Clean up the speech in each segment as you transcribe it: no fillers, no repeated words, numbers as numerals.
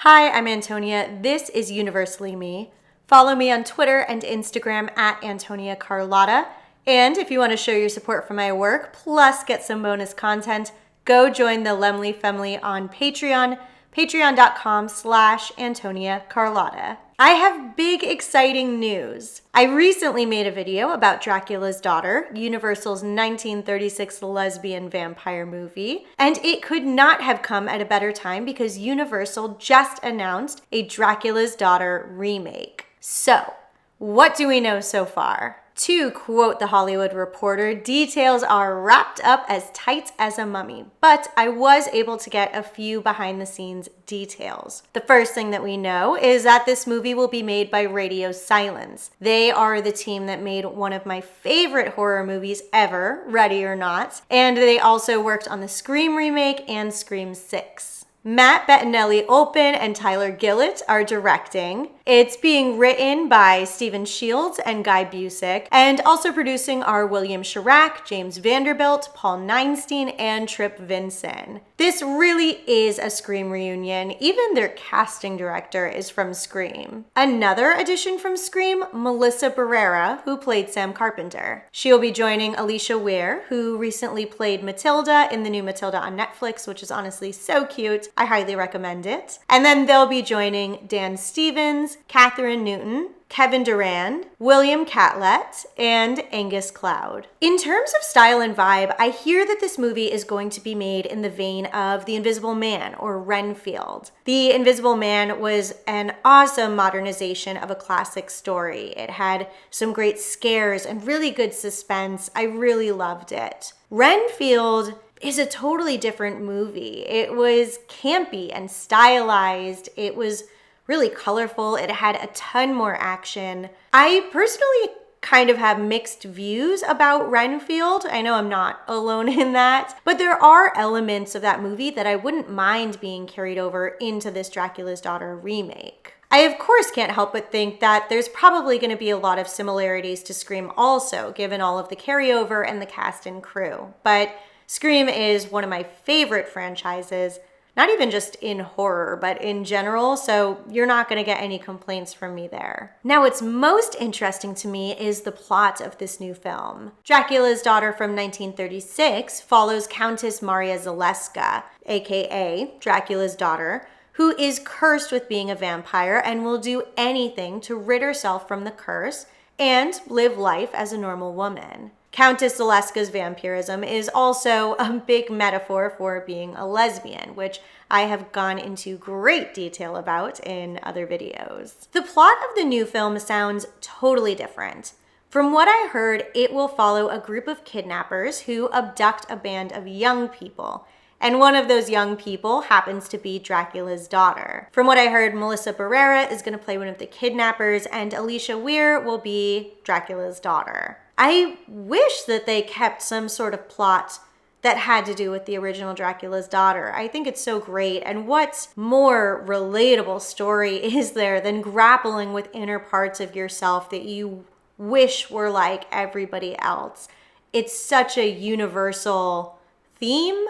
Hi, I'm Antonia. This is Universally Me. Follow me on Twitter and Instagram at Antonia Carlotta. And if you want to show your support for my work, plus get some bonus content, go join the Lemley Family on Patreon, patreon.com/Antonia Carlotta. I have big, exciting news. I recently made a video about Dracula's Daughter, Universal's 1936 lesbian vampire movie, and it could not have come at a better time because Universal just announced a Dracula's Daughter remake. So, what do we know so far? To quote The Hollywood Reporter, details are wrapped up as tight as a mummy, but I was able to get a few behind-the-scenes details. The first thing that we know is that this movie will be made by Radio Silence. They are the team that made one of my favorite horror movies ever, Ready or Not, and they also worked on the Scream remake and Scream 6. Matt Bettinelli-Olpin and Tyler Gillett are directing. It's being written by Stephen Shields and Guy Busick, and also producing are William Chirac, James Vanderbilt, Paul Neinstein, and Trip Vinson. This really is a Scream reunion. Even their casting director is from Scream. Another addition from Scream, Melissa Barrera, who played Sam Carpenter. She'll be joining Alisha Weir, who recently played Matilda in the new Matilda on Netflix, which is honestly so cute. I highly recommend it. And then they'll be joining Dan Stevens, Catherine Newton, Kevin Durand, William Catlett, and Angus Cloud. In terms of style and vibe, I hear that this movie is going to be made in the vein of The Invisible Man or Renfield. The Invisible Man was an awesome modernization of a classic story. It had some great scares and really good suspense. I really loved it. Renfield is a totally different movie. It was campy and stylized. It was really colorful. It had a ton more action. I personally kind of have mixed views about Renfield. I know I'm not alone in that, but there are elements of that movie that I wouldn't mind being carried over into this Dracula's Daughter remake. I, of course, can't help but think that there's probably going to be a lot of similarities to Scream also, given all of the carryover and the cast and crew. But Scream is one of my favorite franchises, not even just in horror, but in general, so you're not going to get any complaints from me there. Now, what's most interesting to me is the plot of this new film. Dracula's Daughter from 1936 follows Countess Maria Zaleska, aka Dracula's daughter, who is cursed with being a vampire and will do anything to rid herself from the curse and live life as a normal woman. Countess Zaleska's vampirism is also a big metaphor for being a lesbian, which I have gone into great detail about in other videos. The plot of the new film sounds totally different. From what I heard, it will follow a group of kidnappers who abduct a band of young people, and one of those young people happens to be Dracula's daughter. From what I heard, Melissa Barrera is going to play one of the kidnappers, and Alisha Weir will be Dracula's daughter. I wish that they kept some sort of plot that had to do with the original Dracula's Daughter. I think it's so great. And what more relatable story is there than grappling with inner parts of yourself that you wish were like everybody else? It's such a universal theme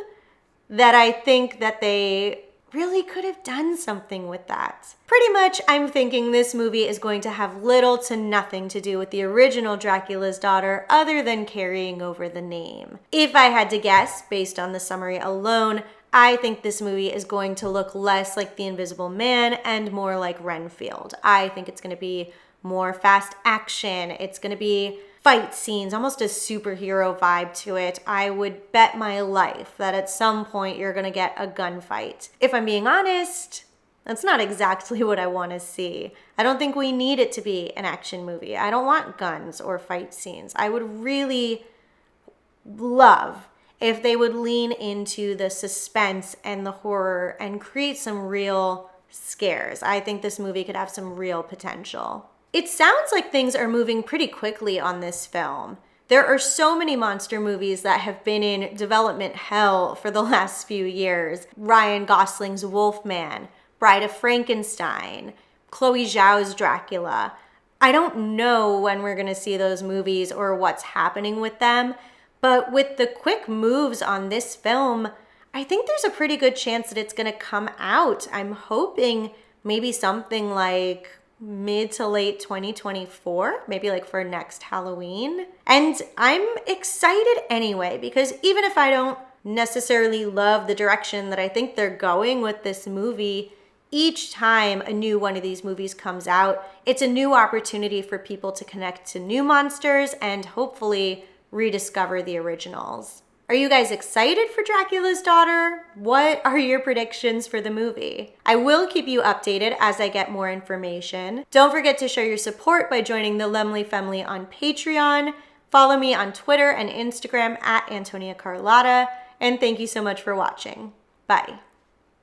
that I think that they really could have done something with that. Pretty much, I'm thinking this movie is going to have little to nothing to do with the original Dracula's Daughter other than carrying over the name. If I had to guess, based on the summary alone, I think this movie is going to look less like The Invisible Man and more like Renfield. I think it's going to be more fast action. It's going to be fight scenes, almost a superhero vibe to it. I would bet my life that at some point you're gonna get a gunfight. If I'm being honest, that's not exactly what I want to see. I don't think we need it to be an action movie. I don't want guns or fight scenes. I would really love if they would lean into the suspense and the horror and create some real scares. I think this movie could have some real potential. It sounds like things are moving pretty quickly on this film. There are so many monster movies that have been in development hell for the last few years. Ryan Gosling's Wolfman, Bride of Frankenstein, Chloe Zhao's Dracula. I don't know when we're gonna see those movies or what's happening with them, but with the quick moves on this film, I think there's a pretty good chance that it's gonna come out. I'm hoping maybe something like mid to late 2024, maybe like for next Halloween. And I'm excited anyway, because even if I don't necessarily love the direction that I think they're going with this movie, each time a new one of these movies comes out, it's a new opportunity for people to connect to new monsters and hopefully rediscover the originals. Are you guys excited for Dracula's Daughter? What are your predictions for the movie? I will keep you updated as I get more information. Don't forget to show your support by joining the Lemley Family on Patreon. Follow me on Twitter and Instagram at Antonia Carlotta. And thank you so much for watching. Bye.